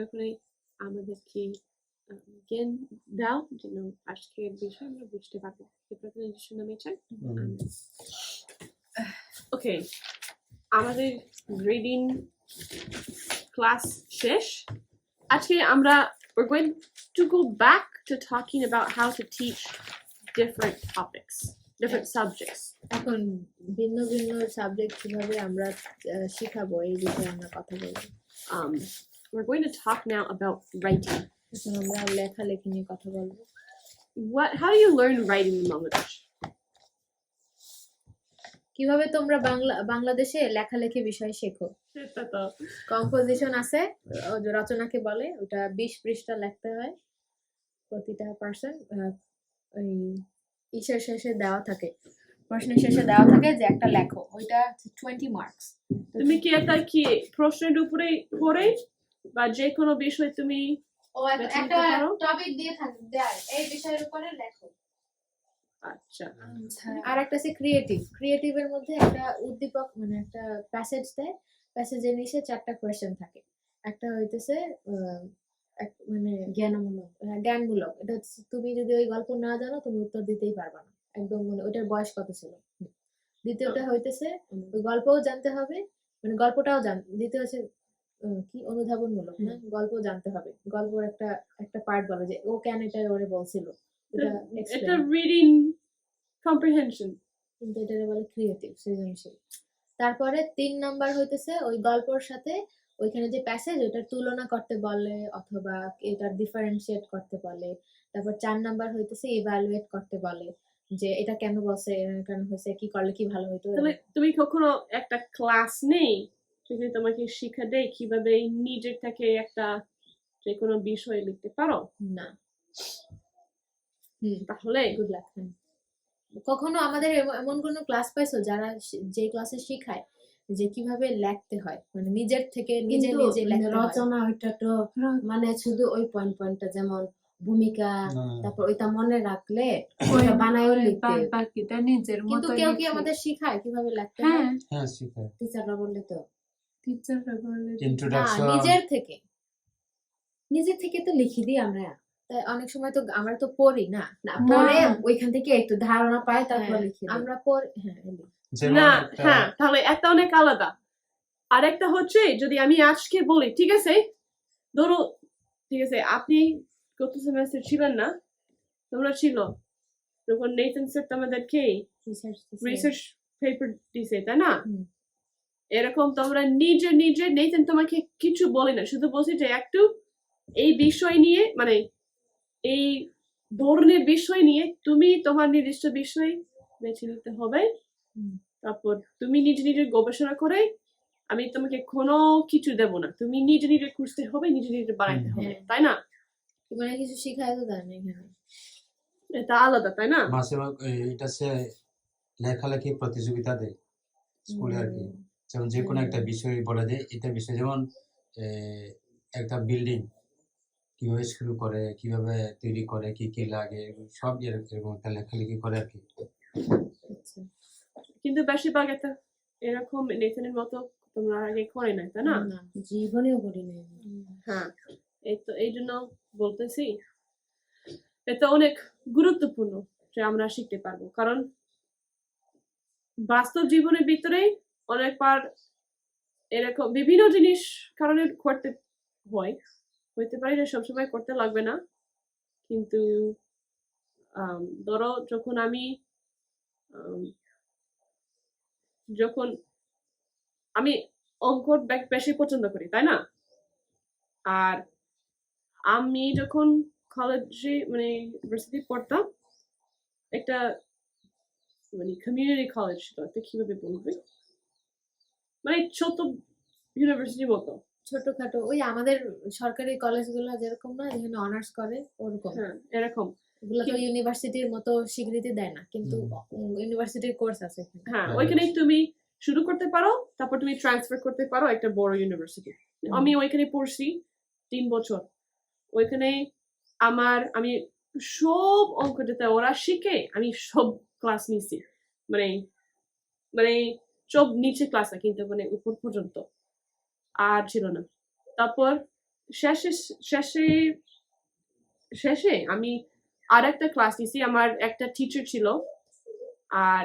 দয়া করে আমাদেরকে জ্ঞান দাও যেন আজকের বিষয় আমরা বুঝতে পারবো। প্রেজেন্টেশন আমি চাই। ওকে, আমাদের রিডিং ক্লাস শেষ। আজকে আমরা we're going to go back to talking about how to teach different topics, different subjects. এখন ভিন্ন ভিন্ন সাবজেক্ট কিভাবে আমরা শেখাবো এই বিষয়ে আমরা কথা বলবো। We're going to talk now about writing. এখন আমরা লেখালেখি নিয়ে কথা বলবো। How do you learn writing in Bangladesh? কিভাবে তোমরা বাংলাদেশে লেখালেখি বিষয় শেখো? কম্পোজিশন আছে, রচনাকে বলে, ওটা 20 পৃষ্ঠা লিখতে হয় প্রতিটা পার্সন। ওই ইসের শেষে দেওয়া থাকে, প্রশ্নের শেষে দেওয়া থাকে যে একটা লেখো, ওইটা 20 মার্কস। তুমি কি এটা কি প্রশ্নের উপরে পড়ে বা যে কোনো বিষয় তুমি একটা টপিক দিয়ে থাকে দেয় এই বিষয়ের উপরে লেখো। আচ্ছা, আর একটা আছে ক্রিয়েটিভের মধ্যে একটা উদ্দীপক মানে একটা প্যাসেজ দেয়, প্যাসেজের নিচে 4টা কোয়েশ্চেন থাকে। একটা হইতেছে মানে জ্ঞানমূলক, এটা তুমি যদি ওই গল্প না জানো তুমি উত্তর দিতেই পারবা না একদম, মানে ওটার বয়স কত ছিল। দ্বিতীয়টা হইতেছে ওই গল্পও জানতে হবে, মানে গল্পটাও দ্বিতীয় হচ্ছে কি অনুধাবনমূলক, না গল্প জানতে হবে, গল্পের একটা পার্ট বলে যে ও কেন এটা ওরে বলছিল, এটা রিডিং কম্প্রিহেনশন, কিন্তু এটা বলে ক্রিয়েটিভ, সৃজনশীল। তারপরে 3 নাম্বার হইতেছে ওই গল্পের সাথে ওইখানে যে প্যাসেজ ওটার তুলনা করতে বলে অথবা এটার ডিফারেন্সিয়েট করতে বলে। তারপর 4 নাম্বার হইতেছে ইভালুয়েট করতে বলে যে এটা কেন বলছে, কেন হয়েছে, কি করলে কি ভালো হইতো। তুমি কখনো একটা ক্লাস নেই যেখানে তোমাকে শিক্ষা দেয় কিভাবে নিজের থেকে একটা যে কোনো বিষয় লিখতে পারো? না। তাহলে গুড লাক। কখনো আমাদের এমন কোনো ক্লাস পাইছো যারা যে ক্লাসে শেখায় যে কিভাবে লিখতে হয়, মানে নিজের থেকে নিজে লিখতে হয়? রচনা ওইটা তো মানে শুধু ওই পয়েন্টটা যেমন ভূমিকা, তারপর ওইটা মনে রাখলে ওইটা বানায়ও লিখতে, বাকিটা নিজের মতো। কিন্তু কেউ কি আমাদের শেখায় কিভাবে লিখতে হয়? হ্যাঁ শেখায় টিচাররা বললে তো, টিচাররা বলে ইন্ট্রোডাকশন নিজের থেকে তো লিখে দিই আমরা। তাই অনেক সময় তো আমরা তো পড়ি না, পরে ওইখান থেকে একটু ধারণা পাই তারপর লিখি আমরা পড়ি। না, হ্যাঁ, তাহলে একটা অনেক আলাদা। আর একটা হচ্ছে যদি আমি আজকে বলি, ঠিক আছে ধরো, ঠিক আছে আপনি গত সেমেস্টার ছিলেন না, তোমরা ছিল যখন নেথন স্যার তোমাদেরকে রিসার্চ পেপার দিছে, তাই না? এরকম তোমরা নিজে নেথন তোমাকে কিছু বলে না, শুধু বলছি যে একটু এই বিষয় নিয়ে, মানে এই ধরনের বিষয় নিয়ে তুমি তোমার নির্দিষ্ট বিষয় বেছে নিতে হবে। তারপর তুমি নিজে গবেষণা করে, আমি তোমাকে কোনো কিছু দেব না, তুমি নিজে খুঁজতে হবে, নিজে বানাইতে হবে, তাই না? মানে কিছু শিখায় তো দেয় না এখানে, এটা আলাদা, তাই না? মাসে এটা সে লেখালেখি প্রতিযোগিতা দেয় স্কুলে আর কি, যেমন যে কোনো একটা বিষয় বলে দেয়, এটা বিষয় যেমন একটা বিল্ডিং কিভাবে শুরু করে, কিভাবে তৈরি করে, কি কি লাগে, সব এরকম একটা লেখালেখি করে আর কি। কিন্তু বেশিরভাগ একটা এরকম নেথনের মতো তোমরা আগে করে নাই, তাই না? জীবনেও করি না। হ্যাঁ, এই জন্য বলতেছি এটা অনেক গুরুত্বপূর্ণ যে আমরা শিখতে পারবো, কারণ বাস্তব জীবনের ভিতরে অনেকবার এরকম বিভিন্ন জিনিস কারণে করতে হইতে পারে যে সবসময় করতে লাগবে না, কিন্তু ধরো যখন আমি অঙ্ক বেশি পছন্দ করি, তাই না? আর আমি যখন কলেজে মানে ইউনিভার্সিটি পড়তাম, একটা মানে কমিউনিটি কলেজ ছিল, এটা কিভাবে বলবে, মানে ছোট ইউনিভার্সিটির মতো, ছোটখাটো ওই আমাদের সরকারি কলেজগুলো যেরকম না, যেখানে অনার্স করে ওরকম। হ্যাঁ, এরকম। এগুলো তো ইউনিভার্সিটির মতো স্বীকৃতি দেয় না, কিন্তু ইউনিভার্সিটির কোর্স আছে। হ্যাঁ, ওইখানে তুমি শুরু করতে পারো, তারপর তুমি ট্রান্সফার করতে পারো একটা বড় ইউনিভার্সিটি। আমি ওইখানে পড়ছি 3 বছর। ওইখানে আমি সব অঙ্ক যেটা ওরা শিখে আমি সব ক্লাস নিছি, মানে সব নিচে ক্লাস না, কিন্তু মানে উপর পর্যন্ত আর ছিল না। তারপর শেষে শেষে শেষে আমি আর একটা ক্লাস নিছি। আমার একটা টিচার ছিল, আর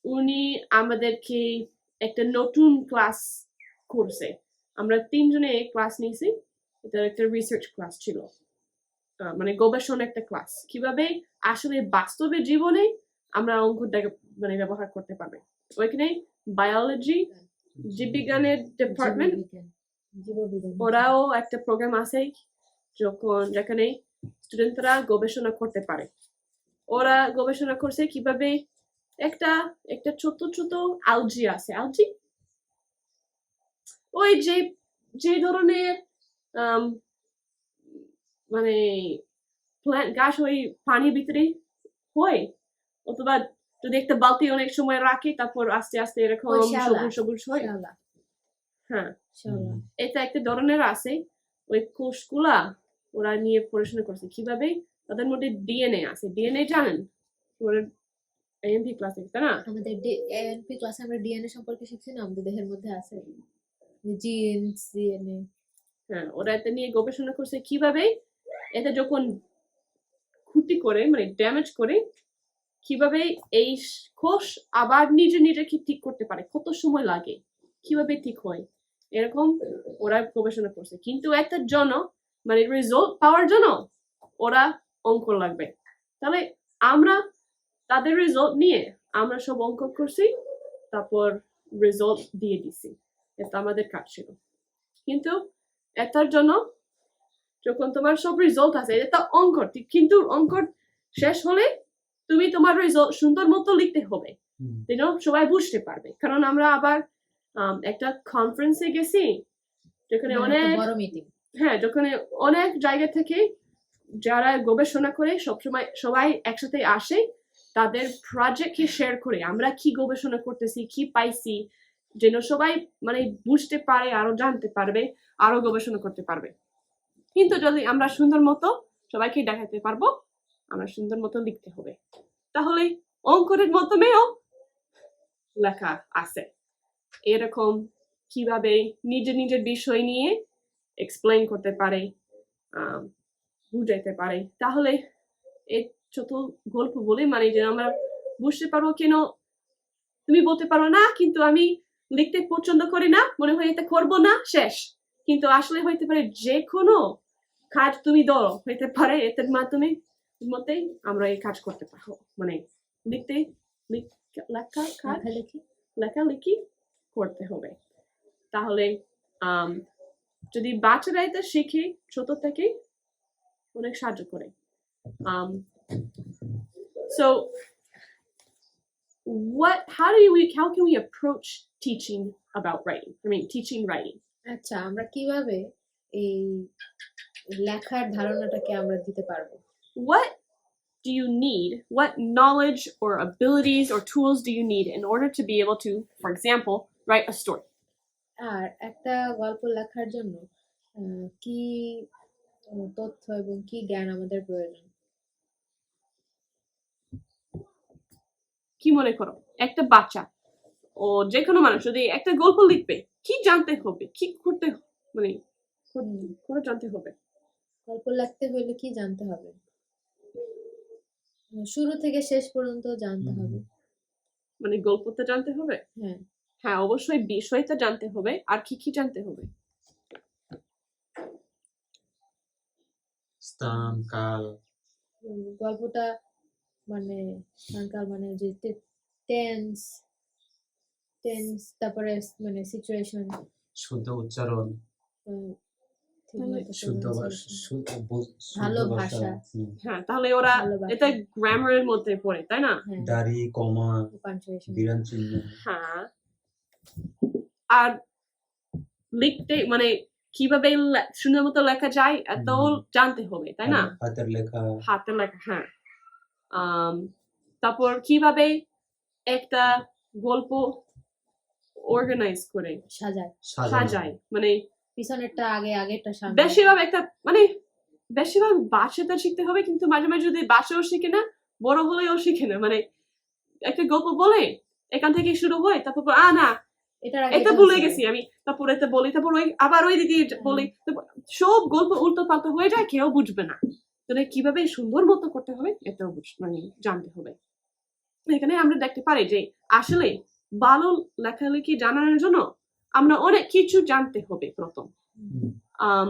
উনি আমাদেরকে একটা নতুন ক্লাস করছে। আমরা 3 জনে ক্লাস নিয়েছি। এটা একটা রিসার্চ ক্লাস ছিল, মানে গবেষণা একটা ক্লাস, কিভাবে আসলে বাস্তবে জীবনে আমরা অঙ্কটাকে মানে ব্যবহার করতে পারবে। ওইখানে বায়োলজি, জীববিজ্ঞানের ডিপার্টমেন্ট, জীববিজ্ঞান ওরাও একটা প্রোগ্রাম আছে যেখানে স্টুডেন্টরা গবেষণা করতে পারে। ওরা গবেষণা করছে কিভাবে একটা একটা ছোট ছোট অ্যালজি আছে, অ্যালজি ওই যে ধরনের মানে প্ল্যান্ট গাছ ওই পানির ভিতরে হয়, অথবা যদি একটা বালতি অনেক সময় রাখে তারপর আস্তে আস্তে এরকম ওই শ্যাওলা। সবুজ সবুজ হয়। শ্যাওলা হ্যাঁ, শ্যাওলা এটা একটা ধরনের আছে। ওই কোষগুলা ওরা নিয়ে পড়াশোনা করছে কিভাবে তাদের মধ্যে ডিএনএ আছে। ডিএনএ জানেন এমপি ক্লাসে, তাই না? আমাদের এএনপি ক্লাসে আমরা ডিএনএ সম্পর্কে শিখছি না, আমাদের দেহের মধ্যে আছে জিনস ডিএনএ। হ্যাঁ, ওরা এটা নিয়ে গবেষণা করছে কিভাবে এটা যখন ক্ষতি করে মানে ড্যামেজ করে কিভাবে এই কোষ আবার নিজে নিজেকে ঠিক করতে পারে, কত সময় লাগে, কিভাবে ঠিক হয়, এরকম ওরা গবেষণা করছে। কিন্তু একটা জন্য মানে রেজাল্ট পাওয়ার জন্য ওরা অঙ্ক লাগবে। তাহলে আমরা তাদের রেজাল্ট নিয়ে আমরা সব অঙ্ক করছি, তারপর রেজাল্ট দিয়ে দিছি। এটা আমাদের কাজ ছিল। কিন্তু এটার জন্য যখন তোমার সব রেজাল্ট আছে, এটা অঙ্ক ঠিক, কিন্তু অঙ্ক শেষ হলে তুমি তোমার রেজাল্ট সুন্দর মতো লিখতে হবে, যেন সবাই বুঝতে পারবে। কারণ আমরা আবার একটা কনফারেন্সে গেছি যেখানে অনেক বড় মিটিং, হ্যাঁ, যেখানে অনেক জায়গা থেকে যারা গবেষণা করে সবসময় সবাই একসাথে আসে, তাদের প্রজেক্টকে শেয়ার করে আমরা কি গবেষণা করতেছি, কি পাইছি, যেন সবাই মানে বুঝতে পারে, আরো জানতে পারবে, আরো গবেষণা করতে পারবে। কিন্তু যদি আমরা সুন্দর মতো সবাইকে দেখাতে পারবো, আমরা সুন্দর মতো লিখতে হবে। তাহলে অঙ্কের মাধ্যমেও লেখা আছে এরকম কিভাবে নিজের নিজের বিষয় নিয়ে এক্সপ্লেইন করতে পারে, বুঝাইতে পারে। তাহলে এই ছোট গল্প বলে মানে যে আমরা বুঝতে পারবো কেন তুমি বলতে পারো না কিন্তু আমি লিখতে পছন্দ করি না, মনে হয় এটা করবো না, শেষ। কিন্তু আসলে হইতে পারে যে কোনো কাজ তুমি ধরো হইতে পারে এটার মাধ্যমে মতেই আমরা এই কাজ করতে পারবো, মানে লিখতে লেখা কাজ লেখালেখি লেখালেখি করতে হবে। তাহলে যদি বাচ্চারা এটা শিখে ছোট থেকে অনেক সাহায্য করে। So how can we approach teaching about writing? I mean teaching writing. আচ্ছা, আমরা কিভাবে এই লেখার ধারণাটাকে আমরা দিতে পারবো? What do you need? What knowledge or abilities or tools do you need in order to be able to, for example, write a story? আর একটা গল্প লেখার জন্য কি তথ্য এবং কি জ্ঞান আমাদের প্রয়োজন? কি মনে করো একটা বাচ্চা ও যে কোনো মানুষ যদি একটা গল্প লিখবে, কি জানতে হবে, কি করতে মানে করে জানতে হবে? গল্প লিখতে হলে কি জানতে হবে? শুরু থেকে শেষ পর্যন্ত জানতে হবে। মানে গল্পটা জানতে হবে? হ্যাঁ হ্যাঁ, অবশ্যই বিষয়টা জানতে হবে। আর কি কি জানতে হবে? স্থান, কাল, গল্পটা মানে কাল মানে যে টেন্স তারপরে মানে সিচুয়েশন, শুদ্ধ উচ্চারণ, শুদ্ধ ভালো ভাষা। হ্যাঁ, তাহলে ওরা ভালো ভাষা। এটা গ্রামারের মধ্যে পড়ে, তাই না? হ্যাঁ, দাড়ি, কমা, পাঞ্চুয়েশন। বিরাম চিহ্ন। হ্যাঁ, আর লিখতে মানে কিভাবে সুন্দর মতো লেখা যায় এত জানতে হবে, তাই না? হাতের লেখা। হাতের লেখা, হ্যাঁ। তারপর কিভাবে একটা গল্প অর্গানাইজ করে সাজায়, মানে পিছনেরটা আগে, আগেরটা সামনে। বেশিরভাগ একটা মানে বেশিরভাগ বাচ্চাটা শিখতে হবে, কিন্তু মাঝে মাঝে যদি বাচ্চাও শিখে না, বড় হলেও শিখে না। মানে একটা গল্প বলে এখান থেকে শুরু হয়, তারপর না এটার আগে এটা এটা ভুলে হচ্ছে গেছি আমি, তারপর এটা বলি, তারপর ওই আবার ওই দিদি বলি, তারপর সব গল্প উল্টো পাল্টা হয়ে যায়, কেউ বুঝবে না। তাহলে কিভাবে সুন্দর মতো করতে হবে এটাও মানে জানতে হবে। এখানে আমরা দেখতে পারি যে আসলে ভালো লেখালেখি জানানোর জন্য আমরা অনেক কিছু জানতে হবে প্রথম। Um,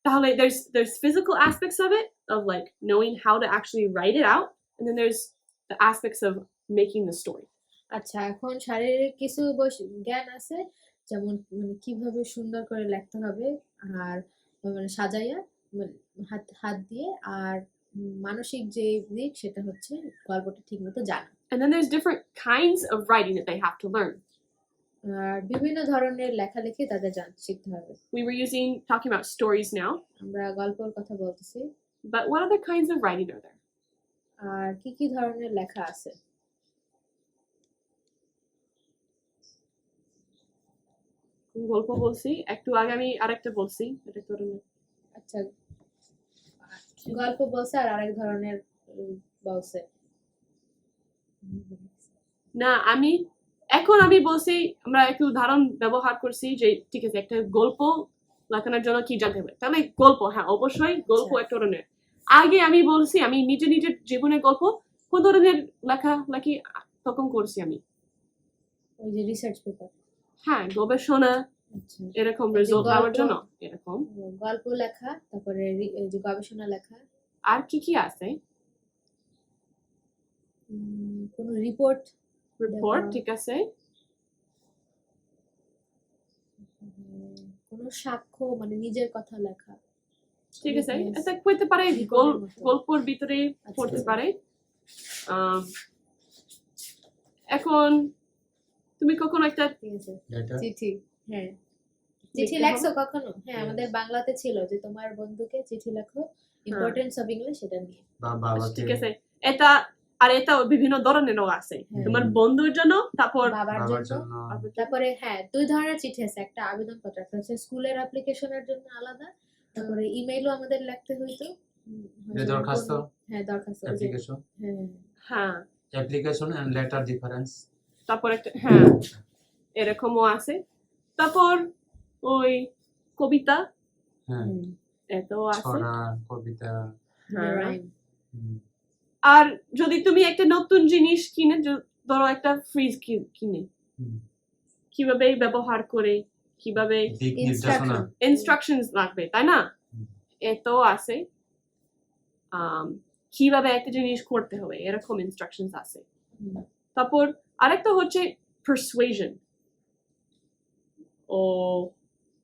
তাহলে there's physical aspects of it, of like knowing how to actually write it out, and then there's the aspects of making the story. আচ্ছা, এখন শারীরিক কিছু জ্ঞান আছে, যেমন মানে কিভাবে সুন্দর করে লিখতে হবে, আর মানে সাজাইয়া মানে হাত হাত দিয়ে, আর মানসিক যে দিক সেটা হচ্ছে গল্পটা ঠিক মতো জানা। And then there's different kinds of writing that they have to learn. আর বিভিন্ন ধরনের লেখালেখি তাদের শিখতে হবে। We were talking about stories now, আমরা গল্পের কথা বলতেছি, but what other kinds of writing are there? আর কি কি ধরনের লেখা আছে? গল্প বলছি, একটু আগে আমি আরেকটা বলছি, এটা করে নে। আচ্ছা, গল্প বলছে আর আরেক ধরনের বলছে না, এখন আমি বলছি আমরা একটু উদাহরণ ব্যবহার করছি যে ঠিক আছে একটা গল্প লেখানোর জন্য কি জানতে হবে, তাহলে গল্প, হ্যাঁ অবশ্যই গল্প এক ধরনের। আগে আমি বলছি আমি নিজের জীবনের গল্প কোন ধরনের লেখালেখি তখন করছি আমি, ওই যে রিসার্চ পেপার, হ্যাঁ গবেষণা, আচ্ছা এরকম এই যে রেজাল্ট পাওয়ার গল্প- জন্য এরকম। গল্প লেখা, তারপরে এই যে গবেষণা লেখা, আর কি আছে? কোনো রিপোর্ট, রিপোর্ট, দেওয়া। ঠিক আছে। কোনো সাক্ষ্য মানে নিজের কথা লেখা, ঠিক আছে, Witness. এটা করতে পারে, রিপোর্টের মতো। গল্পের ভিতরে আচ্ছা, পড়তে আচ্ছা। পারে। এখন তুমি কখনো একটা ঠিক আছে, এটা চিঠি, হ্যাঁ চিঠি লিখতে লেখছো হবে? কখনো? হ্যাঁ, আমাদের বাংলাতে ছিল যে তোমার বন্ধুকে চিঠি লেখো, ইম্পর্টেন্স অফ ইংলিশ, এটা নিয়ে। বা আচ্ছা, বাবাকে ঠিক আছে, এটা বিভিন্ন ধরনেরও আছে, হ্যাঁ। তোমার বন্ধুর জন্য, তারপর বাবার বাবার জন্য, জন্য তারপরে হ্যাঁ 2 ধরনের চিঠি আছে, একটা আবেদনপত্র, একটা হচ্ছে স্কুলের অ্যাপ্লিকেশনের জন্য আলাদা, তারপরে ইমেইলও আমাদের লিখতে হইতো। যে দরখাস্ত, হ্যাঁ দরখাস্ত, ওই যে- অ্যাপ্লিকেশন, হ্যাঁ হ্যাঁ, অ্যাপ্লিকেশন এন্ড লেটার ডিফারেন্স। তারপর একটা, হ্যাঁ এরকমও আছে। তারপর ওই কবিতা, হ্যাঁ, এটাও আছে। ছড়া, কবিতা। হ্যাঁ। রাইম, হুম, আর যদি তুমি একটা নতুন জিনিস কিনে, ধরো একটা ফ্রিজ কিনে, হুম। কিভাবে ব্যবহার করে, কিভাবে দিক নির্দেশনা। ইনস্ট্রাকশনস লাগবে, তাই না? হুম। এটাও আছে। কিভাবে একটা জিনিস করতে হবে এরকম ইনস্ট্রাকশনস আছে। তারপর আরেকটা হচ্ছে persuasion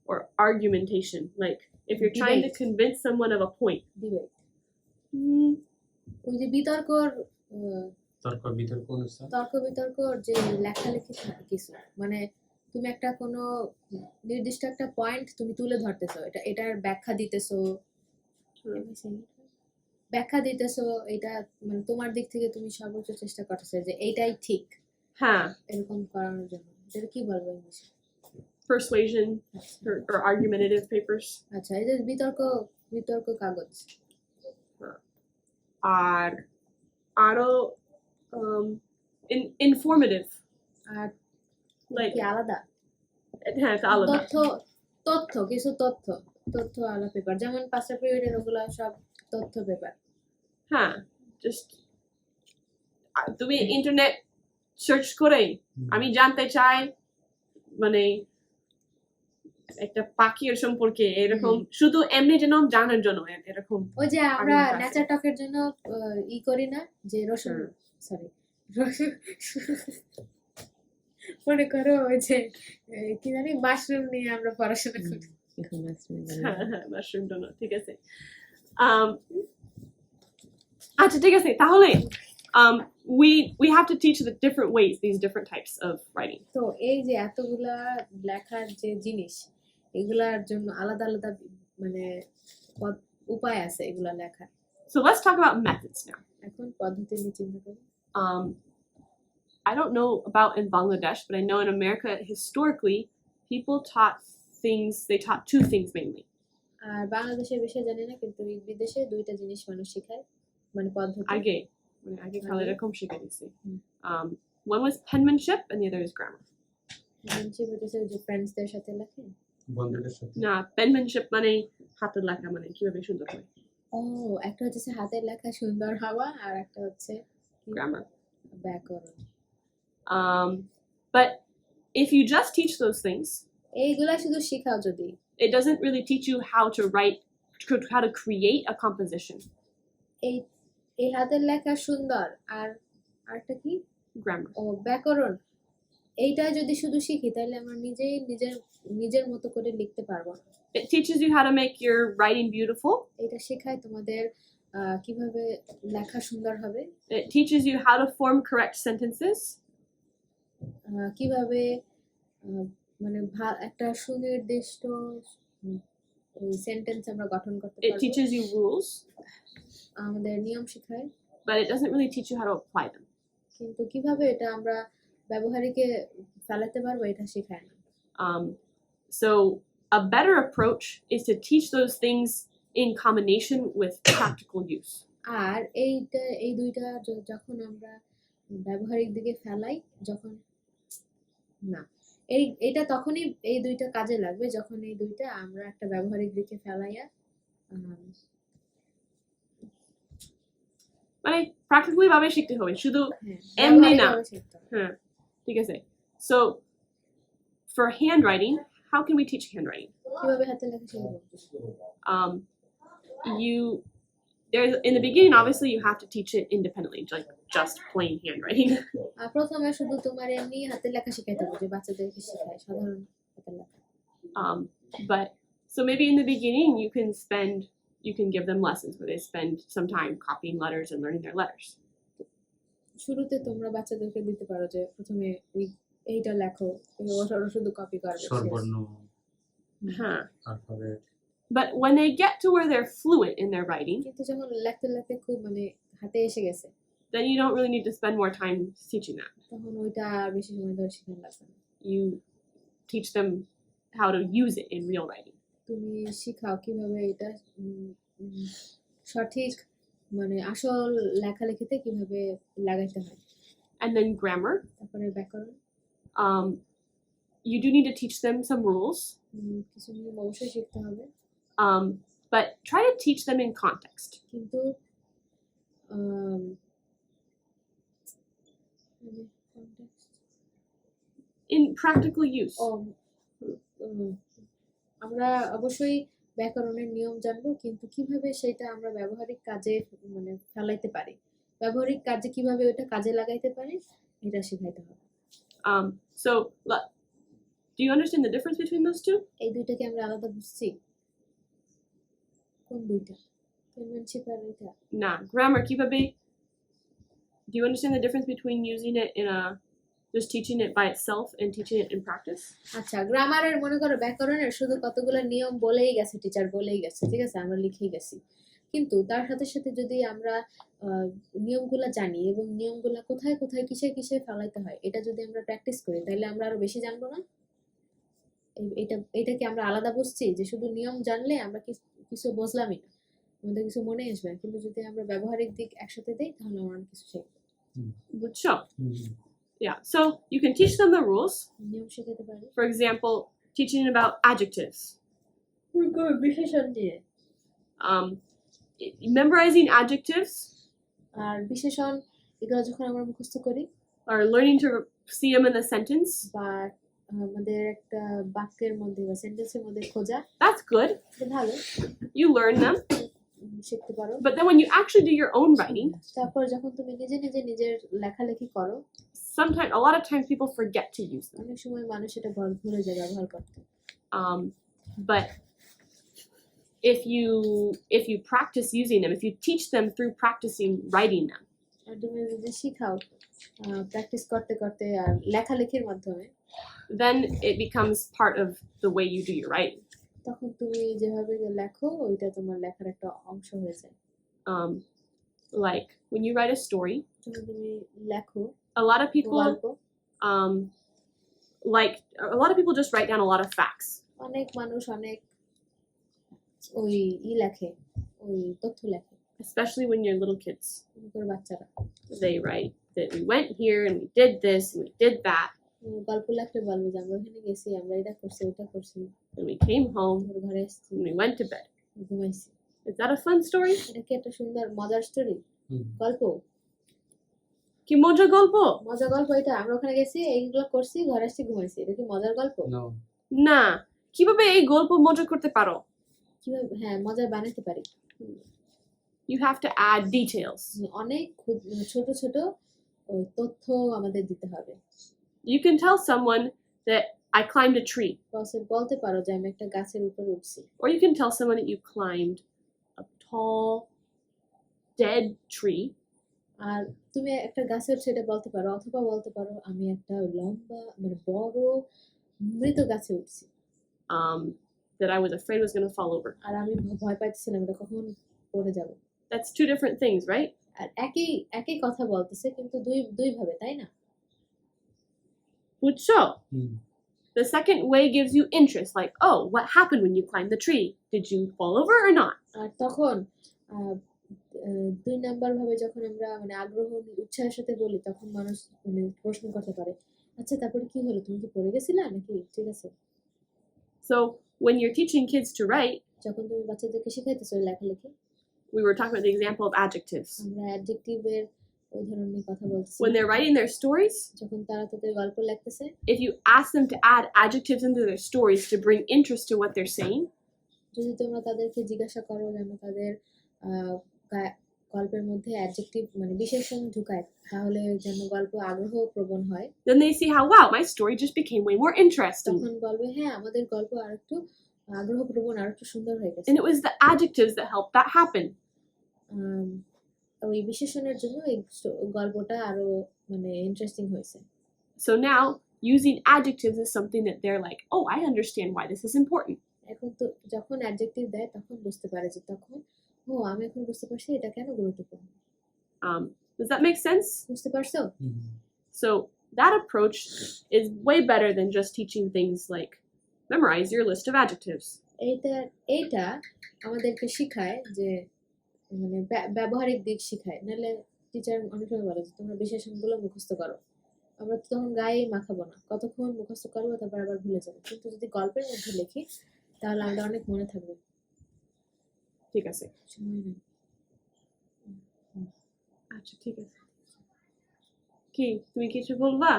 or argumentation, like if you're trying to Debate. convince someone of a point. Debate, Hmm, ওই যে বিতর্কর তর্ক বিতর্ক অনুষ্ঠান। তর্ক বিতর্কর যে লেখালেখি থাকে কিছু, মানে তুমি একটা কোনো নির্দিষ্ট একটা পয়েন্ট তুমি তুলে ধরতেছো, এটার ব্যাখ্যা দিতেছো, ব্যাখ্যা দিতেছো, এটা মানে তোমার দিক থেকে তুমি সর্বোচ্চ চেষ্টা করতেছো যে এইটাই ঠিক, হ্যাঁ, এরকম করানোর জন্য। এটা কি বলবো ইংলিশে? persuasion or argumentative papers. আচ্ছা, এই যে বিতর্ক কাগজ, আর আরো informative, আর like কি আলাদা হ্যাঁ এটা আলাদা। কিছু তথ্য আলাদা পেপার, যেমন 5টা পিরিয়ডের ওগুলা সব তথ্য পেপার। হ্যাঁ, just তুমি ইন্টারনেট সার্চ করে আমি জানতে চাই মানে একটা পাখির সম্পর্কে, এরকম শুধু এমনি যেন জানার জন্য, এরকম। ওই যে আমরা argument আছে। নেচার টকের জন্য ই করি না যে রসুন, হুম। সরি রসুন, মনে করো ওই যে কি জানি মাশরুম নিয়ে আমরা পড়াশোনা করি। হ্যাঁ হ্যাঁ মাশরুম জন্য, ঠিক আছে। আচ্ছা ঠিক আছে, তাহলে we have to teach the different ways, these different types of writing. তো এই যে এতগুলা লেখার যে জিনিস, এগুলার জন্য আলাদা আলাদা মানে উপায় আছে এগুলা লেখার। So let's talk about methods now. এখন পদ্ধতি নিয়ে চিন্তা করি। I don't know about in Bangladesh, but I know in America historically people they taught two things mainly. আর বাংলাদেশের বিষয়ে জানি না, কিন্তু বিদেশে 2টা জিনিস মানুষ শেখায়, মানে পদ্ধতি। আগে খালি এরকম শিখে দিছি। One was penmanship and the other is grammar. Friendship হচ্ছে যে ফ্রেন্ডসদের সাথে লেখে। বন্ধুদের সাথে না, penmanship মানে হাতের লেখা মানে কিভাবে সুন্দর হয়। ও একটা হচ্ছে হাতের লেখা সুন্দর হওয়া আর একটা হচ্ছে Grammar. ব্যাকরণ। But if you just teach those things, এইগুলা শুধু শেখাও যদি, it doesn't really teach you how to write, how to create a composition. এই এই হাতের লেখা সুন্দর আর আরটা কি Grammar. ও ব্যাকরণ, এইটা যদি শুধু শিখি তাহলে আমরা নিজেই নিজের মতো করে লিখতে পারবো না। It teaches you how to make your writing beautiful. এটা শেখায় তোমাদের কিভাবে লেখা সুন্দর হবে, It teaches you how to form correct sentences. কিভাবে মানে একটা সুনির্দিষ্ট ওই সেন্টেন্স আমরা গঠন করতে It পারবো। teaches you rules, আমাদের নিয়ম শেখায়, but it doesn't really teach you how to apply them. কিন্তু কিভাবে এটা আমরা ব্যবহারিকে ফেলাতে পারবো এটা শেখায় না। So a better approach is to teach those things in combination with practical use. আর এই দুইটা যখন আমরা ব্যবহারিক দিকে ফেলাই, যখন না এইটা তখনই এই দুইটা কাজে লাগবে যখন এই দুইটা আমরা একটা ব্যবহারিক দিকে ফেলাইয়া মানে practically ভাবে শিখতে হবে, শুধু হ্যাঁ, এমনি না। ব্যবহারিকভাবে শিখতে হবে। হ্যাঁ, ঠিক আছে। So for handwriting, how can we teach handwriting? কিভাবে হাতে লেখা শিখবো? Um, there's in the beginning, obviously you have to teach it independently, like just plain handwriting. প্রথমে শুধু তোমার এমনি হাতে লেখা শিখাইতে হবে, যে বাচ্চাদেরকে শেখায় সাধারণ হাতের লেখা। But so maybe in the beginning you can give them lessons where they spend some time copying letters and learning their letters. শুরুতে তোমরা বাচ্চাদেরকে দিতে পারো যে প্রথমে এইটা লেখো, ওরা শুধু কপি করবে। স্বরবর্ণ, Huh. alphabet. But when they get to where they're fluent in their writing, কিন্তু যখন লেখতে লেখতে খুব মানে হাতে এসে গেছে, then you don't really need to spend more time teaching that. তখন ওইটা আর বেশি সময় ধরে শেখানো লাগবে না। You teach them how to use it in real writing. তুমি শিখাও কিভাবে এটা সঠিক মানে আসল লেখালেখিতে কিভাবে লাগাইতে হয়। And then grammar. তারপরে ব্যাকরণ, You do need to teach them some rules, কিছু নিয়ম অবশ্যই শিখতে হবে, but try to teach them in context. কিন্তু মানে context, In practical use. আমরা অবশ্যই ব্যাকরণের নিয়ম জানবো, কিন্তু কিভাবে সেটা আমরা ব্যবহারিক কাজে মানে ফেলাইতে পারি, ব্যবহারিক কাজে কিভাবে ওটা কাজে লাগাইতে পারি এটা শেখাইতে হবে। So do you understand the difference between those two? এই দুইটাকে আমরা আলাদা বুঝছি? কোন দুইটা? পেনম্যানশিপ আর এটা? Nah, grammar kibabe. Do you understand the difference between using it in just teaching it by itself and teaching it in practice? আচ্ছা, গ্রামারের মনে করো ব্যাকরণের শুধু কতগুলো নিয়ম বলেই গেছে, টিচার বলেই গেছে, ঠিক আছে, আমরা লিখেই গেছি, কিন্তু তার সাথে সাথে যদি আমরা নিয়মগুলা জানি এবং নিয়মগুলা কোথায় কোথায় কিসে কিসে ফেলাইতে হয় এটা যদি আমরা প্র্যাকটিস করি তাহলে আমরা আরো বেশি জানবো না? এইটাকে আমরা আলাদা বুঝছি যে শুধু নিয়ম জানলে আমরা কিছু বুঝলামই না, আমাদের কিছু মনে আসবে না, কিন্তু যদি আমরা ব্যবহারিক দিক একসাথে দেই তাহলে আমরা অনেক কিছু শিখবো। Good show. Yeah, so you can teach them the rules. নিয়ম শেখাতে পারি। For example, teaching about adjectives. বিশেষণ দিয়ে memorizing adjectives আর বিশেষণ এগুলো যখন আমরা মুখস্থ করি or learning to see them in the sentence, বা আমাদের একটা বাক্যের মধ্যে বা সেন্টেন্সের মধ্যে খোঁজা, that's good. এটা ভালো, You learn them. শিখতে পারো। But then when you actually do your own writing, তারপর যখন তুমি নিজে নিজে নিজের লেখালেখি করো, sometimes a lot of times people forget to use them. অনেক সময় মানুষ এটা ভুলে যায় ব্যবহার করতে। But if you practice using them, if you teach them through practicing writing them, আর তুমি যদি শিখাও প্র্যাকটিস করতে করতে আর লেখালেখির মাধ্যমে, then it becomes part of the way you do your writing. তখন তুমি যেভাবে লেখো ওইটা তোমার লেখার একটা অংশ হয়ে যায়। Like when you write a story, যখন তুমি লেখো a lot of people just write down a lot of facts. অনেক মানুষ অনেক ওই লেখে, ওই তথ্য লেখে, Especially when you're little kids, মনে করো বাচ্চারা they write that we went here and we did this and we did that, গল্প লাগলে বলবে যে আমরা ওখানে গেছি, আমরা এটা করছি, ওটা করছি, and we came home আমরা ঘরে এসেছি, and we went to bed. ঘুমাইছি। Is that a fun story? এটা কি একটা সুন্দর মজার স্টোরি, হুম। গল্প, কি মজা গল্প? মজার গল্প এটা? আমরা ওখানে গেছি, এইগুলো করছি, ঘরে এসেছি, ঘুমাইছি, এটা কি মজার গল্প? No. না, কিভাবে এই গল্প মজা করতে পারো? কিভাবে? হ্যাঁ, মজার বানাতে পারি। You have to add details. অনেক ছোট ছোট ওই তথ্য আমাদের দিতে হবে। You can tell someone that I climbed a tree, বলতে পারো যে আমি একটা গাছের উপরে উঠছি, or you can tell someone that you climbed a tall, dead tree, আর তুমি একটা গাছে উঠছে এটা বলতে পারো, অথবা বলতে পারো আমি একটা লম্বা মানে বড় মৃত গাছে উঠছি, that I was afraid was going to fall over. আর আমি ভয় পাইতেছিলাম এটা কখন পড়ে যাব। That's two different things, right? আর একই একই কথা বলতেছে কিন্তু দুই ভাবে, তাই না? বুঝছো? হুম। The second way gives you interest, like, oh, what happened when you climbed the tree? Did you fall over or not? আর তখন দুই নাম্বার ভাবে যখন আমরা মানে আগ্রহ উৎসাহের সাথে বলি তখন মানুষ মানে প্রশ্ন করতে পারে, আচ্ছা তারপরে কি হলো, তুমি কি পড়ে গেছিলা নাকি? ঠিক আছে। So when you're teaching kids to write, যখন তুমি বাচ্চাদেরকে শেখাইতেছো লেখালেখি, we were talking about the example of adjectives. আমরা অ্যাডজেক্টিভের উদাহরণ নিয়ে কথা বলতেছি। When they're writing their stories, যখন তারা তাদের গল্প লিখতেছে, if you ask them to add adjectives into their stories to bring interest to what they're saying, যদি তোমরা তাদেরকে জিজ্ঞাসা করো যেন তাদের গল্পের মধ্যে অ্যাডজেক্টিভ মানে বিশেষণ ঢুকায়, তাহলে যেন গল্প আগ্রহ প্রবণ হয়, then they see how, wow, my story just became way more interesting. তখন বলবে হ্যাঁ আমাদের গল্প আরেকটু আগ্রহ প্রবণ, আরেকটু সুন্দর হয়ে গেছে। And it was the adjectives that helped that happen. ওই বিশেষণের জন্য এই গল্পটা আরো মানে ইন্টারেস্টিং হয়েছে। So now using adjectives is something that they're like, oh, I understand why this is important. এখন তো যখন অ্যাডজেক্টিভ দেয় তখন বুঝতে পারে যে তখন ও আমি এখন বুঝতে পারছি এটা কেন গুরুত্বপূর্ণ। Does that make sense? বুঝতে পারছো? হুম। So that approach is way better than just teaching things like memorize your list of adjectives. এইটা আমাদেরকে শিখায় যে মানে ব্যবহারিক দিক শিখায়, নাহলে টিচার অনেক সময় বলে যে তোমরা বিশেষণগুলো মুখস্থ করো, আমরা তো তখন গায়ে মাখাবো না, কতক্ষণ মুখস্থ করবো তারপর আবার ভুলে যাবো, কিন্তু যদি গল্পের মধ্যে লিখি তাহলে আমাদের অনেক মনে থাকবে। ঠিক আছে। সময় নেই। আচ্ছা ঠিক আছে। কি তুমি কিছু বলবা?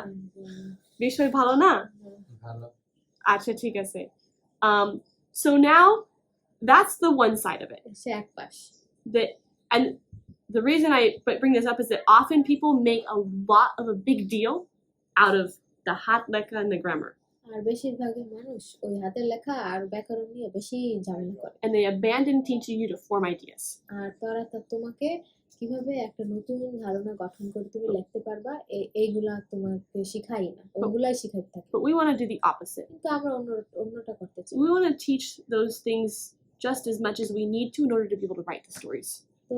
বিষয় ভালো না? ভালো। আচ্ছা ঠিক আছে। So now that's the one side of it. সে এক পাশ। And the reason I bring this up is that often people make a lot of a big deal out of the hat leka and the grammar. আর বেশিরভাগই মানুষ ওই হাতের লেখা আর ব্যাকরণ নিয়ে বেশি ঝামেলা করে। And they abandon teaching you to form ideas. আর তারা তোমাকে কিভাবে একটা নতুন ধারণা গঠন করে তুমি লিখতে পারবা এইগুলা তোমাকে শিখাই না, ওগুলাই শিখাইতে থাকে। But we want to do the opposite. কিন্তু আমরা অন্যটা করতে চাই। We want to teach those things just as much as we need to in order to be able to write the stories. তো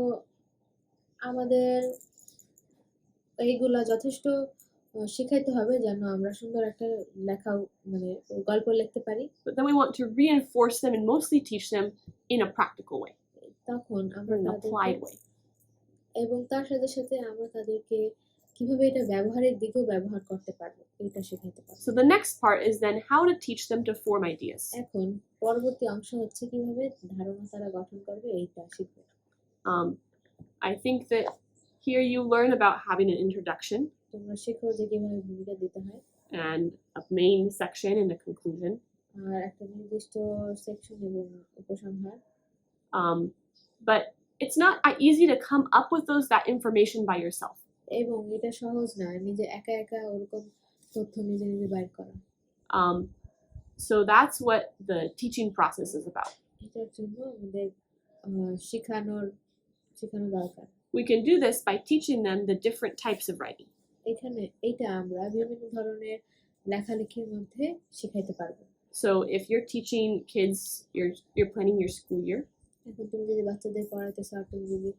আমাদের এইগুলা যথেষ্ট শিখাইতে হবে যেন আমরা সুন্দর একটা লেখা মানে গল্প লিখতে পারি। But then we want to reinforce them and mostly teach them in a practical way, তখন আমরা in an applied way. এবং তার সাথে সাথে আমরা তাদেরকে কিভাবে এটা ব্যবহারিক দিকেও ব্যবহার করতে পারবো এটা শেখাতে পারবো। So the next part is then how to teach them to form ideas. এখন পরবর্তী অংশ হচ্ছে কিভাবে ধারণা তারা গঠন করবে এইটা শিখবে। I think that here you learn about having an introduction তোমরা শিখো যে কিভাবে ভূমিকা দিতে হয়, and a main section and a conclusion. আর একটা নির্দিষ্ট সেকশন এবং উপসংহার। But it's not easy to come up with that information by yourself. এবং এটা সহজ না নিজে একা একা ওরকম তথ্য নিজে নিজে বাইর করা। So that's what the teaching process is about. এটার জন্য আমাদের শেখানো দরকার। We can do this by teaching them the different types of writing. এখানে এটা আমরা বিভিন্ন ধরনের লেখালেখির মধ্যে শেখাইতে পারবো। So if you're teaching kids, you're planning your school year. এখন তুমি যদি বাচ্চাদের পড়াইতেছো আর তুমি যদি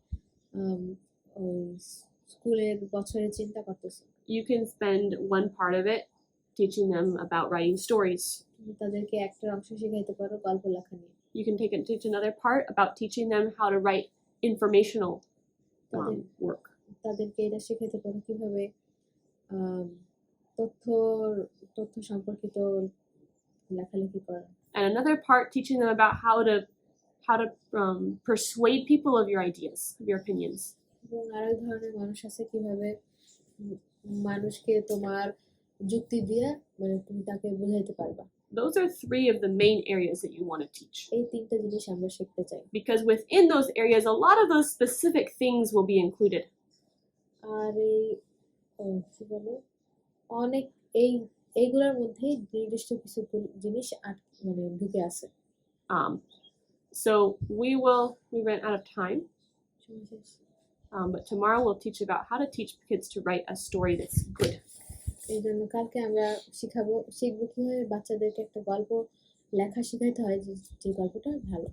ওই স্কুলের বছরের চিন্তা করতেছো, You can spend one part of it teaching them about writing stories. তুমি তাদেরকে একটা অংশ শেখাইতে পারো গল্প লেখা নিয়ে। You can teach another part about teaching them how to write informational work. তাদেরকে এটা শেখাতে পারো কিভাবে আম, তথ্য তথ্য সম্পর্কিত লেখালেখি করা। And another part teaching them about how to persuade people of your ideas, of your opinions. এবং আরেক ধরনের মানুষ আছে কিভাবে উম মানুষকে তোমার যুক্তি দিয়ে মানে তুমি তাকে বোঝাইতে পারবা। Those are three of the main areas that you want to teach. এই তিনটা জিনিস আমরা শিখতে চাই। Because within those areas, a lot of those specific things will be included. আর এই কি বলে অনেক এইগুলোর মধ্যেই নির্দিষ্ট কিছু জিনিস মানে ঢুকে আছে। So we ran out of time. But tomorrow we'll teach about how to teach kids to write a story that's good. এই জন্য কালকে আমরা শিখবো কিভাবে বাচ্চাদেরকে একটা গল্প লেখা শেখাতে হয় যে গল্পটা ভালো।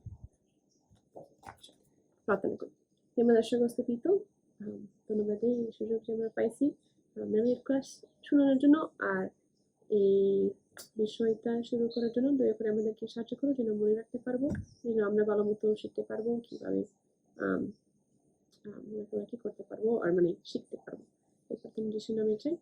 প্রার্থনা করি। প্রিয় দর্শক শ্রোতা, ধন্যবাদ এই সুযোগ যে আমরা পাইছি মেয়ের ক্লাস শোনানোর জন্য, আর এই বিষয়টা শুরু করার জন্য দয়া করে আমাদেরকে সাহায্য করো, যেন মনে রাখতে পারবো, যেন আমরা ভালো মতো শিখতে পারবো, কিভাবে লেখালেখি করতে পারবো আর মানে শিখতে পারবো। এই প্রথম যিশুর নামে চাই।